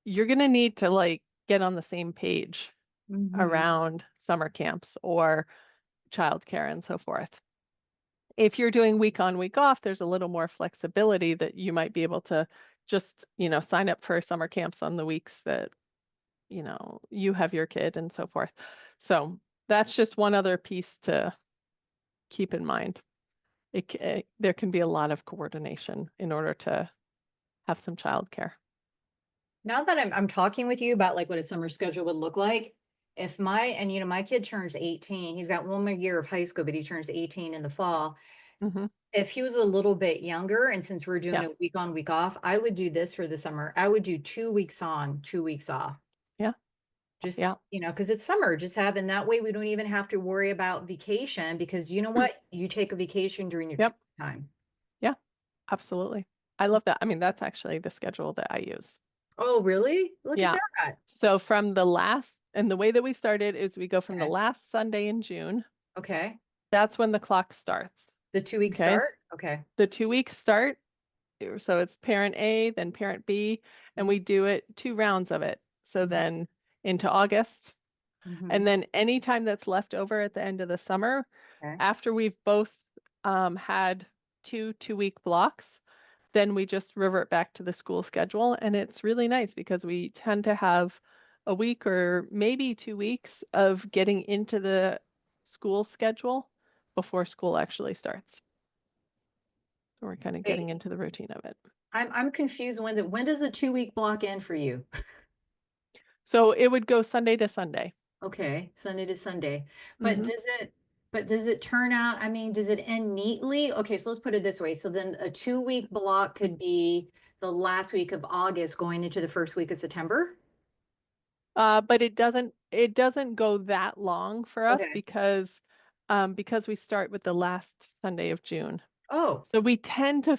you're going to need to like get on the same page Mhm. around summer camps or childcare and so forth. If you're doing week on, week off, there's a little more flexibility that you might be able to just, sign up for summer camps on the weeks that, you have your kid and so forth. So that's just one other piece to keep in mind. There can be a lot of coordination in order to have some childcare. Now that I'm talking with you about like what a summer schedule would look like, if my and my kid turns 18, he's got one more year of high school, but he turns 18 in the fall. hmm If he was a little bit younger, and since we're doing Yeah, a week on, week off, I would do this for the summer. I would do 2 weeks on, 2 weeks off. yeah, yeah. Just, because it's summer, just having that way we don't even have to worry about vacation because you know what? You take a vacation during your Yep, time. yeah, absolutely. I love that. I mean, that's actually the schedule that I use. Oh, really? Look at Yeah. that. So and the way that we started is we go from the Okay. last Sunday in June. Okay. That's when the clock starts. The 2 week Okay. start? Okay. The 2 weeks start. So it's parent A, then parent B, and we do it 2 rounds of it. So then into August. Mm-hmm. And then anytime that's left over at the end of the summer, Okay. after we've both had 2 2-week blocks, then we just revert back to the school schedule. And it's really nice because we tend to have a week or maybe 2 weeks of getting into the school schedule before school actually starts. So we're kind of getting Wait, into the routine of it. I'm confused. When does a 2 week block end for you? So it would go Sunday to Sunday. Okay, Sunday to Sunday. But Hmm. does it but does it turn out, I mean, does it end neatly? Okay, so let's put it this way. So then a 2 week block could be the last week of August going into the first week of September? But it doesn't go that long for us Okay. because we start with the last Sunday of June. Oh, So it tends to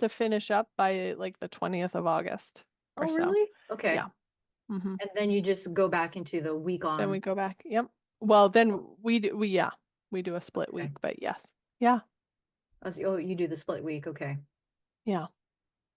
finish up by like the 20th of August or oh, so. really? Okay. Yeah. Hmm. And then you just go back into the week Then we on. go back. Yep. Well, then Oh, we do a split okay. week, but yes. Yeah. Oh, you do the split week. Okay. Yeah.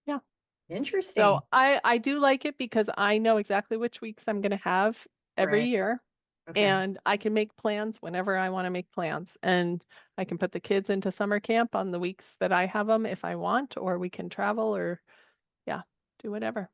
Yeah. So Interesting. I do like it because I know exactly which weeks I'm going to have every Right. year, Okay. and I can make plans whenever I want to make plans. And I can put the kids into summer camp on the weeks that I have them if I want, or we can travel or yeah, do whatever.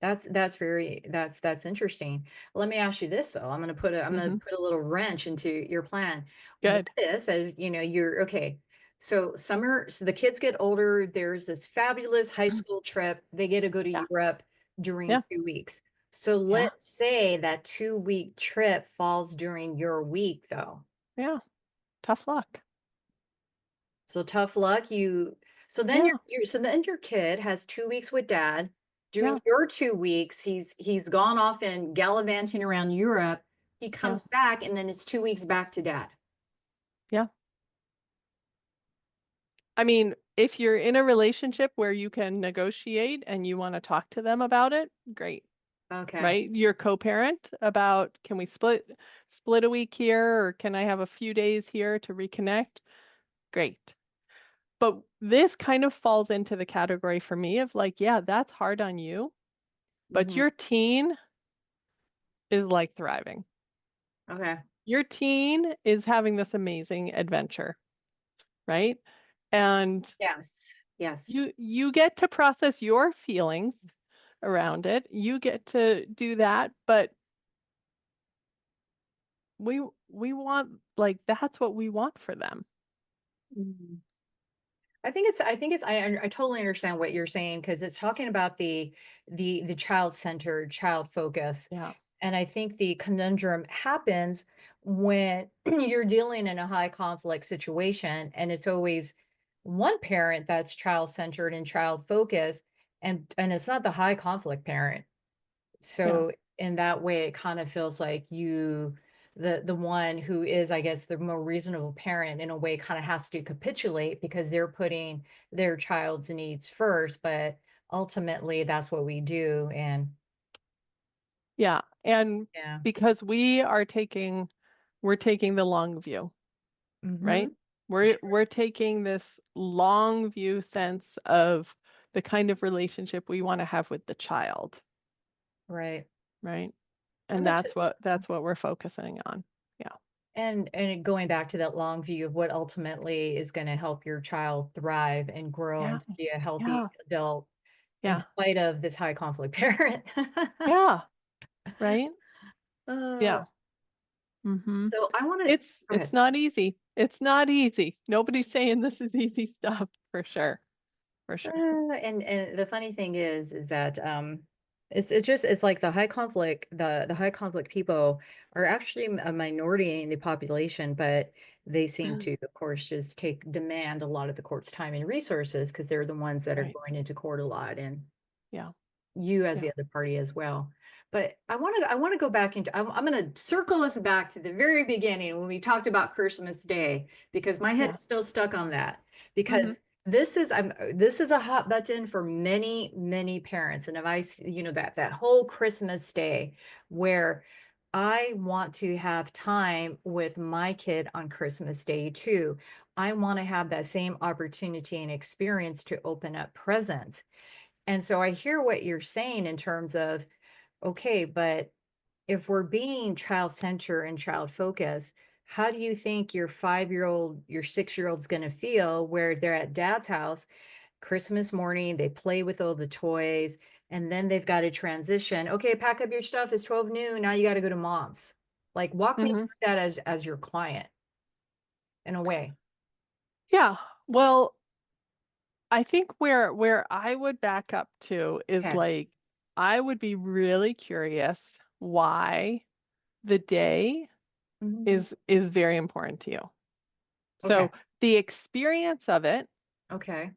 That's that's interesting. Let me ask you this though. I'm gonna Hmm. put a little wrench into your plan. What Good. is, as you know, you're okay. So the kids get older, there's this fabulous high school trip. They get to go to Yeah. Europe during Yeah. 2 weeks. So Yeah. let's say that 2 week trip falls during your week though. Yeah. Tough luck. So tough luck. So then Yeah. your kid has 2 weeks with dad. During Yeah. your 2 weeks, he's gone off and gallivanting around Europe. He Yeah. comes back and then it's 2 weeks back to dad. Yeah. I mean, if you're in a relationship where you can negotiate and you want to talk to them about it, great. Okay. Right? Your co-parent about can we split a week here or can I have a few days here to reconnect? Great. But this kind of falls into the category for me of like, yeah, that's hard on you, but Hmm. your teen is like thriving. Okay. Your teen is having this amazing adventure, right? And Yes. Yes. you get to process your feelings around it. You get to do that, but we want like that's what we want for them. Mhm. I totally understand what you're saying because it's talking about the child-centered, child focus. Yeah. And I think the conundrum happens when you're dealing in a high conflict situation and it's always one parent that's child-centered and child focused and it's not the high conflict parent. Yeah. So in that way, it kind of feels like the one who is, I guess, the more reasonable parent in a way kind of has to capitulate because they're putting their child's needs first. But ultimately, that's what we do. And Yeah. And yeah. because we're taking the long view, Hmm. right? We're taking this long view sense of the kind of relationship we want to have with the child, Right. right? And And the that's what we're focusing on. Yeah. going back to that long view of what ultimately is going to help your child thrive and grow Yeah. and to be a healthy Yeah. adult in Yeah. spite of this high conflict parent. Yeah. Right? Uh, Yeah. Mm-hmm. so I want to go It's ahead. not easy. It's not easy. Nobody's saying this is easy stuff for sure. For sure. And the funny thing is that it's like the high conflict people are actually a minority in the population, but they seem to, of course, just take demand a lot of the court's time and resources because they're the ones that are Right. going into court a lot and Yeah. you as Yeah. the other party as well. But I want to go back into I'm going to circle us back to the very beginning when we talked about Christmas Day because my head Yeah. is still stuck on that Hmm. because this is a hot button for many parents and if I you know that whole Christmas Day where I want to have time with my kid on Christmas Day too. I want to have that same opportunity and experience to open up presents. And so I hear what you're saying in terms of, okay, but if we're being child centered and child focused, how do you think your 5 year old, your 6 year old's going to feel where they're at dad's house Christmas morning, they play with all the toys, and then they've got to transition. Okay, pack up your stuff. It's 12 noon. Now you got to go to mom's. Like, walk me Hmm. through that as your client in a way. Yeah. Well, I think where I would back up to is Okay. like I would be really curious why the day Mhm. is very important to you. Okay. So the experience of it, Okay.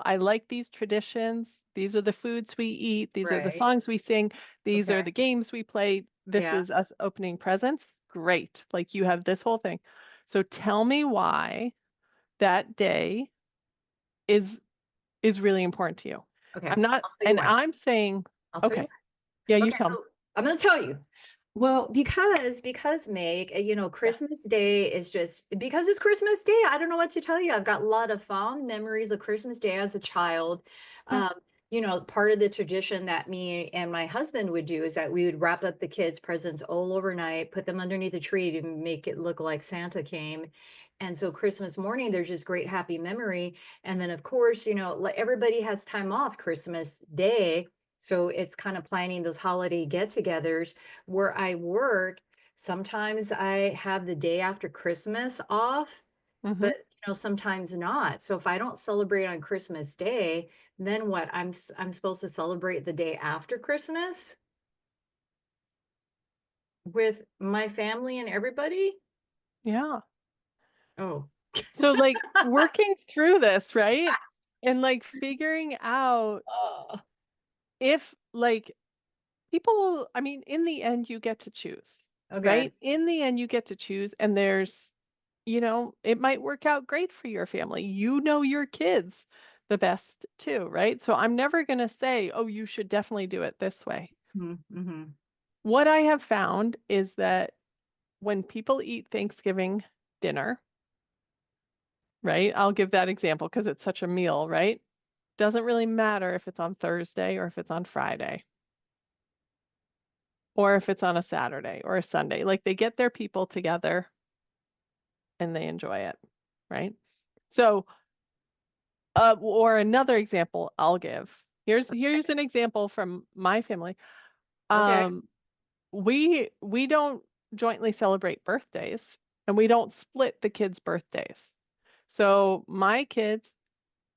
I like these traditions. These are the foods we eat. These are the Right. songs we sing. These Okay. are the games we play. This Yeah. is us opening presents. Great. Like you have this whole thing. So tell me why that day is is really important to you. Okay. I'm not, I'll tell you and why. I'm saying, I'll tell you okay, why. yeah, you Okay, tell me. so I'm gonna tell you. Well, because Meg, Yeah. Christmas Day is just because it's Christmas Day. I don't know what to tell you. I've got a lot of fond memories of Christmas Day as a child. Yeah. Um, part of the tradition that me and my husband would do is that we would wrap up the kids' presents all overnight, put them underneath the tree to make it look like Santa came. And so Christmas morning, there's just great happy memory. And then, of course, like everybody has time off Christmas Day. So it's kind of planning those holiday get-togethers where I work. Sometimes I have the day after Christmas off, Hmm. but sometimes not. So if I don't celebrate on Christmas Day, then what? I'm supposed to celebrate the day after Christmas with my family and everybody? Yeah. Oh. So like working through this, right? And like figuring out Oh, if like people, I mean, in the end, you get to choose, okay. right? In the end, you get to choose, and it might work out great for your family. You know your kids the best too, right? So I'm never going to say, oh, you should definitely do it this way. Mm-hmm. What I have found is that when people eat Thanksgiving dinner, right? I'll give that example because it's such a meal, right? Doesn't really matter if it's on Thursday or if it's on Friday or if it's on a Saturday or a Sunday. Like they get their people together and they enjoy it, right? So, or another example I'll give. Here's an example from my family. Okay. Um, we don't jointly celebrate birthdays, and we don't split the kids' birthdays. So my kids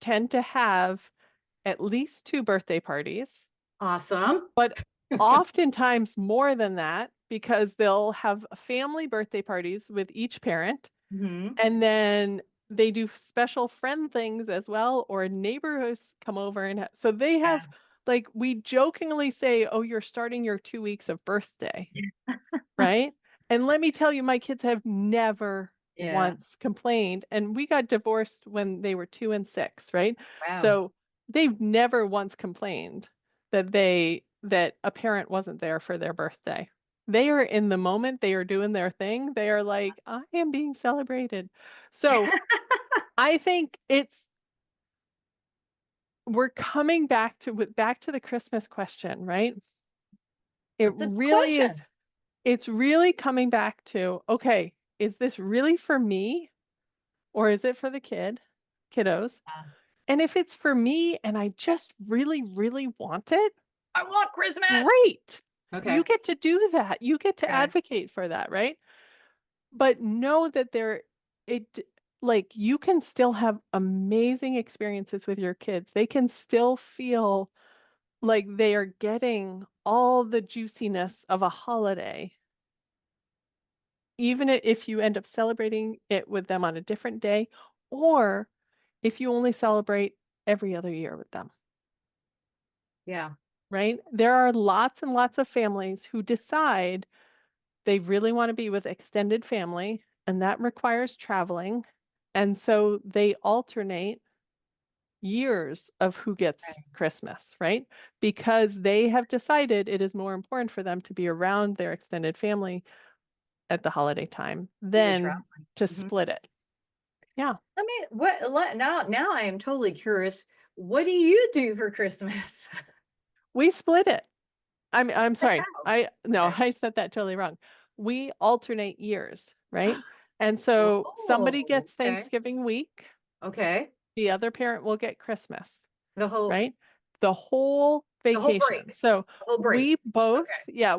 tend to have at least two birthday parties, Awesome. but oftentimes more than that because they'll have family birthday parties with each parent. Hmm. And then they do special friend things as well, or neighbors come over so they Yeah. have like we jokingly say, "Oh, you're starting your 2 weeks of birthday," right? And let me tell you, my kids have never Yeah. once complained, and we got divorced when they were 2 and 6, right? Wow. So they've never once complained that a parent wasn't there for their birthday. They are in the moment, they are doing their thing. They are like, I am being celebrated. So I think we're coming back to the Christmas question, right? It That's a good really is, question. it's really coming back to, okay, is this really for me or is it for the kiddos? And if it's for me and I just really, really want it, I want Christmas. great. You Okay. get to do that. You get to Okay. advocate for that, right? But know that it like you can still have amazing experiences with your kids. They can still feel like they are getting all the juiciness of a holiday, even if you end up celebrating it with them on a different day, or if you only celebrate every other year with them, Yeah. right? There are lots and lots of families who decide they really want to be with extended family, and that requires traveling. And so they alternate years of who gets Right. Christmas, right? Because they have decided it is more important for them to be around their extended family at the holiday time And the than traveling. to Mhm. split it. Yeah. Now I am totally curious. What do you do for Christmas? We split it. I'm Like sorry. how? I no, Okay. I said that totally wrong. We alternate years, right? And so somebody Oh, gets okay. Thanksgiving week, Okay. the other parent will get Christmas, The whole right? The whole the whole vacation. break. So The whole break.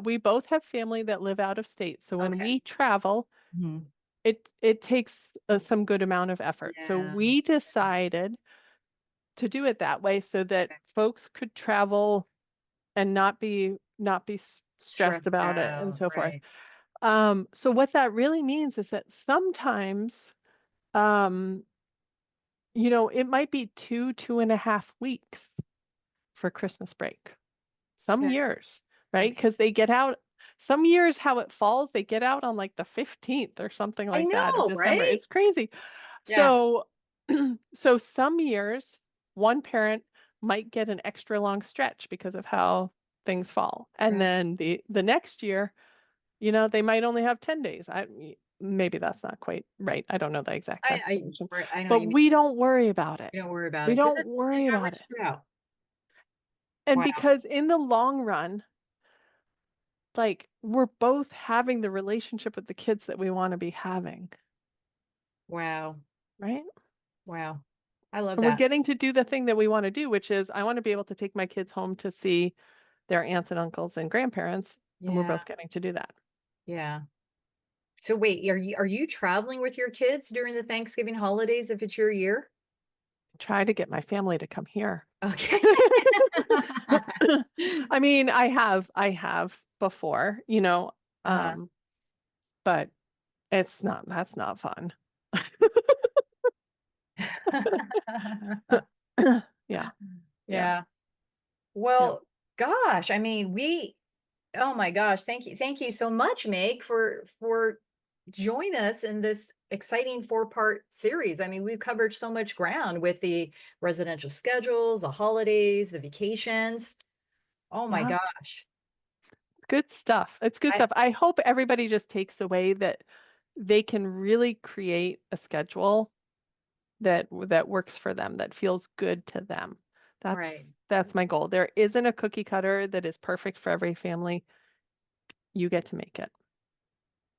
we both have family that live out of state. So Okay. when Okay. we travel, Mhm. it takes some good amount of effort. So Yeah. we decided to do it that way so that Okay. folks could travel and not be stressed Stressed about it and out. so forth. Right. So what that really means is that sometimes, um, it might be 2.5 weeks for Christmas break. Some Okay. years, right? Okay. Because they get out. Some years, how it falls, they get out on like the 15th or something I like that of know, December. right? It's crazy. Yeah. So, so some years, one parent might get an extra long stretch because of how things fall, and Right. then the next year, they might only have 10 days. Maybe that's not quite right. I don't know the exact I calculation, right, I know what but you mean. we don't worry about it. You don't worry about We it because don't it worry about it. averages out. And Wow. because in the long run, like we're both having the relationship with the kids that we want to be having, Wow. right? Wow. I love And we're that. getting to do the thing that we want to do, which is I want to be able to take my kids home to see their aunts and uncles and grandparents, and we're Yeah. both getting to do that. Yeah. So wait, are you traveling with your kids during the Thanksgiving holidays if it's your year? Try to get my family to come here. Okay. I mean, I have before, Uh-huh. um, but that's not fun. Yeah, yeah, Yeah. yeah. Well, gosh, I mean, oh my gosh, thank you so much, Meg, for join us in this exciting four-part series. I mean, we've covered so much ground with the residential schedules, the holidays, the vacations. Oh my Yeah, gosh. good stuff. It's good I stuff. I hope everybody just takes away that they can really create a schedule that works for them, that feels good to them. That's right. that's my goal. There isn't a cookie cutter that is perfect for every family. You get to make it.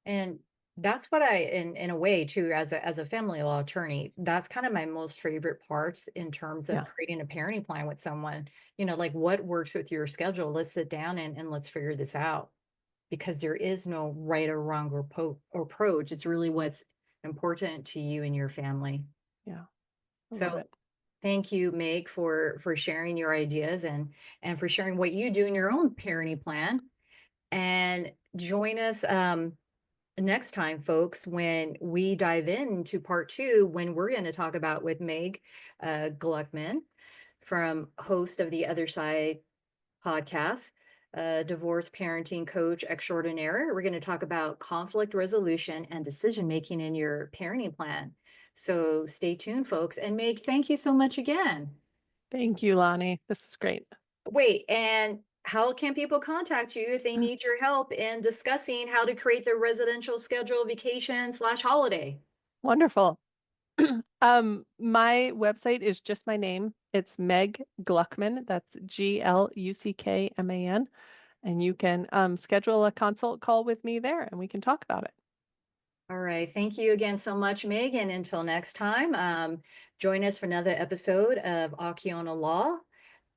And that's what in a way too, as a family law attorney, that's kind of my most favorite parts in terms of Yeah, creating a parenting plan with someone, like what works with your schedule. Let's sit down and let's figure this out because there is no right or wrong or approach. It's really what's important to you and your family. yeah. I love So it. thank you, Meg, for sharing your ideas and for sharing what you do in your own parenting plan. And join us next time, folks, when we dive into part two, when we're going to talk about with Meg Gluckman, from host of the Other Side podcast, divorce parenting coach extraordinaire. We're going to talk about conflict resolution and decision making in your parenting plan. So stay tuned, folks. And Meg, thank you so much again. Thank you, Lani. This is great. Wait, and how can people contact you if they need your help in discussing how to create their residential schedule, vacation/holiday? Wonderful. My website is just my name. It's Meg Gluckman. That's Gluckman. And you can schedule a consult call with me there and we can talk about it. All right. Thank you again so much, Megan. Until next time, join us for another episode of Akiona Law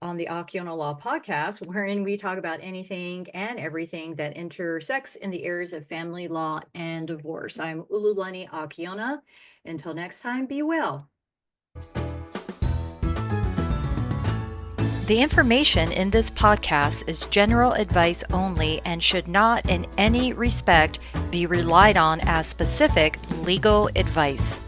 on the Akiona Law Podcast, wherein we talk about anything and everything that intersects in the areas of family law and divorce. I'm Ululani Akiona. Until next time, be well. The information in this podcast is general advice only and should not in any respect be relied on as specific legal advice.